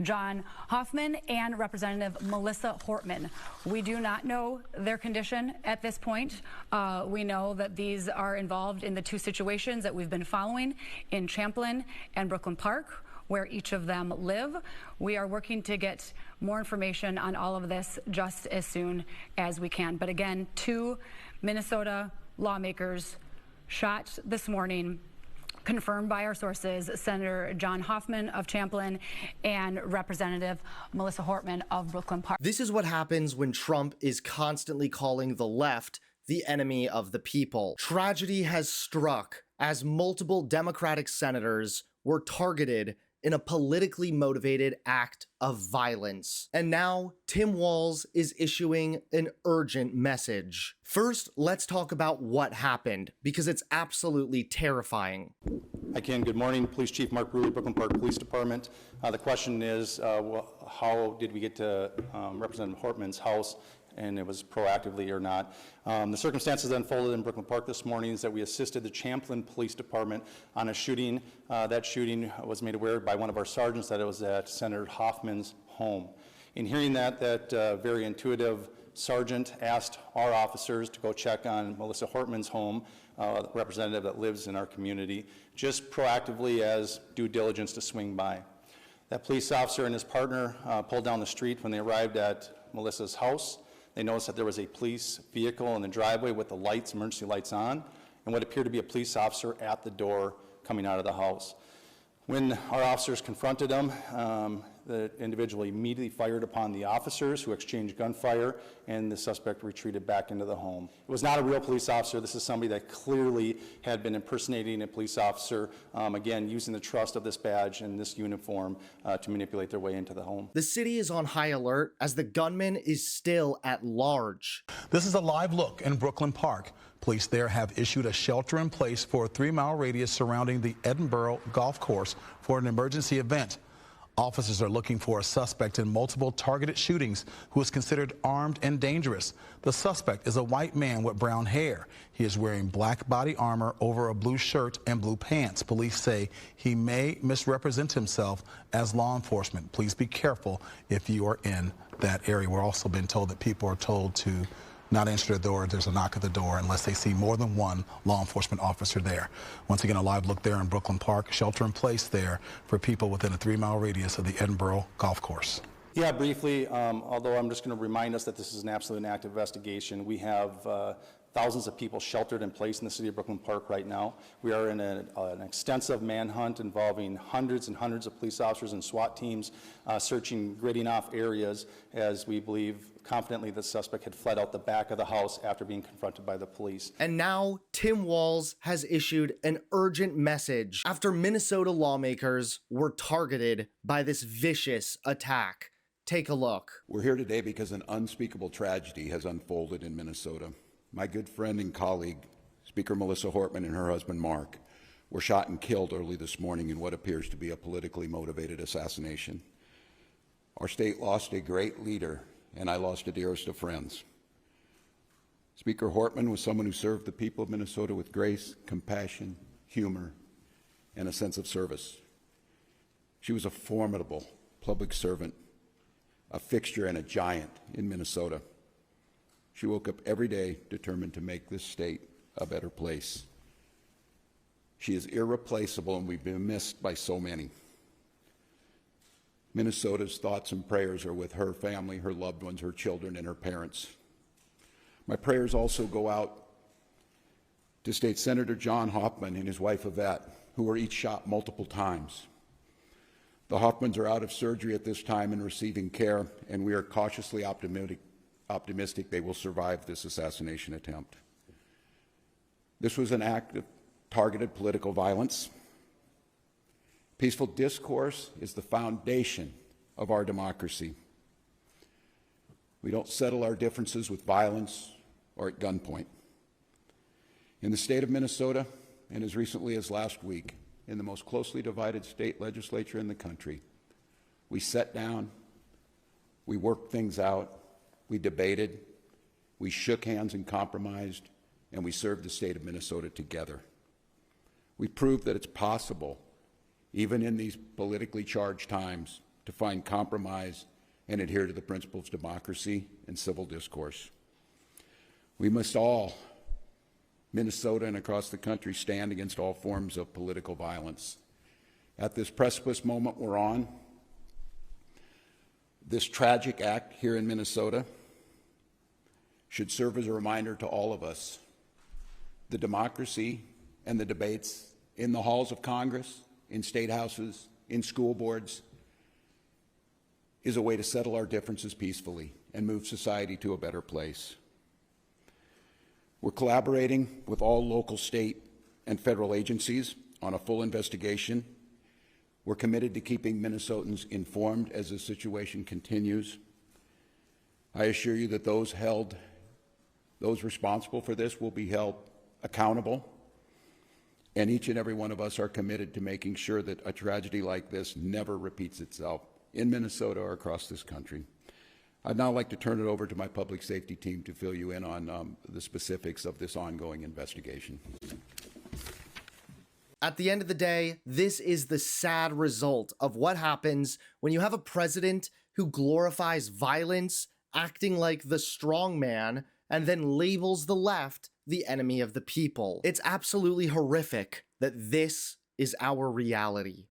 John Hoffman and Representative Melissa Hortman. We do not know their condition at this point. We know that these are involved in the two situations that we've been following in Champlin and Brooklyn Park, where each of them live. We are working to get more information on all of this just as soon as we can. But again, 2 Minnesota lawmakers shot this morning, confirmed by our sources, Senator John Hoffman of Champlin and Representative Melissa Hortman of Brooklyn Park. This is what happens when Trump is constantly calling the left the enemy of the people. Tragedy has struck as multiple Democratic senators were targeted in a politically motivated act of violence. And now Tim Walz is issuing an urgent message. First, let's talk about what happened, because it's absolutely terrifying. Hi, Ken. Good morning. Police Chief Mark Brewer, Brooklyn Park Police Department. The question is, how did we get to Representative Hortman's house, and it was proactively or not. The circumstances that unfolded in Brooklyn Park this morning is that we assisted the Champlin Police Department on a shooting. That shooting was made aware by one of our sergeants that it was at Senator Hoffman's home. In hearing that very intuitive sergeant asked our officers to go check on Melissa Hortman's home, representative that lives in our community, just proactively as due diligence to swing by. That police officer and his partner pulled down the street when they arrived at Melissa's house. They noticed that there was a police vehicle in the driveway with the lights, emergency lights on, and what appeared to be a police officer at the door coming out of the house. When our officers confronted him, the individual immediately fired upon the officers, who exchanged gunfire, and the suspect retreated back into the home. It was not a real police officer. This is somebody that clearly had been impersonating a police officer, again, using the trust of this badge and this uniform to manipulate their way into the home. The city is on high alert as the gunman is still at large. This is a live look in Brooklyn Park. Police there have issued a shelter in place for a 3-mile radius surrounding the Edinburgh golf course for an emergency event. Officers are looking for a suspect in multiple targeted shootings who is considered armed and dangerous. The suspect is a white man with brown hair. He is wearing black body armor over a blue shirt and blue pants. Police say he may misrepresent himself as law enforcement. Please be careful if you are in that area. We're also been told that people are told to not answer the door. There's a knock at the door unless they see more than one law enforcement officer there. Once again, a live look there in Brooklyn Park. Shelter in place there for people within a 3-mile radius of the Edinburgh golf course. Yeah, briefly, although I'm just going to remind us that this is an absolute and active investigation. We have thousands of people sheltered in place in the city of Brooklyn Park right now. We are in an extensive manhunt involving hundreds and hundreds of police officers and SWAT teams searching, gridding off areas, as we believe confidently the suspect had fled out the back of the house after being confronted by the police. And now Tim Walz has issued an urgent message after Minnesota lawmakers were targeted by this vicious attack. Take a look. We're here today because an unspeakable tragedy has unfolded in Minnesota. My good friend and colleague, Speaker Melissa Hortman, and her husband Mark were shot and killed early this morning in what appears to be a politically motivated assassination. Our state lost a great leader, and I lost a dearest of friends. Speaker Hortman was someone who served the people of Minnesota with grace, compassion, humor, and a sense of service. She was a formidable public servant, a fixture and a giant in Minnesota. She woke up every day determined to make this state a better place. She is irreplaceable, and we've been missed by so many. Minnesota's thoughts and prayers are with her family, her loved ones, her children, and her parents. My prayers also go out to State Senator John Hoffman and his wife Yvette, who were each shot multiple times. The Hoffmans are out of surgery at this time and receiving care, and we are cautiously optimistic they will survive this assassination attempt. This was an act of targeted political violence. Peaceful discourse is the foundation of our democracy. We don't settle our differences with violence or at gunpoint. In the state of Minnesota, and as recently as last week, in the most closely divided state legislature in the country, we sat down, we worked things out, we debated, we shook hands and compromised, and we served the state of Minnesota together. We proved that it's possible, even in these politically charged times, to find compromise and adhere to the principles of democracy and civil discourse. We must all, Minnesota and across the country, stand against all forms of political violence. At this precipice moment we're on, this tragic act here in Minnesota should serve as a reminder to all of us. The democracy and the debates in the halls of Congress, in state houses, in school boards, is a way to settle our differences peacefully and move society to a better place. We're collaborating with all local, state, and federal agencies on a full investigation. We're committed to keeping Minnesotans informed as the situation continues. I assure you that those responsible for this will be held accountable, and each and every one of us are committed to making sure that a tragedy like this never repeats itself in Minnesota or across this country. I'd now like to turn it over to my public safety team to fill you in on the specifics of this ongoing investigation. At the end of the day, this is the sad result of what happens when you have a president who glorifies violence, acting like the strong man, and then labels the left the enemy of the people. It's absolutely horrific that this is our reality.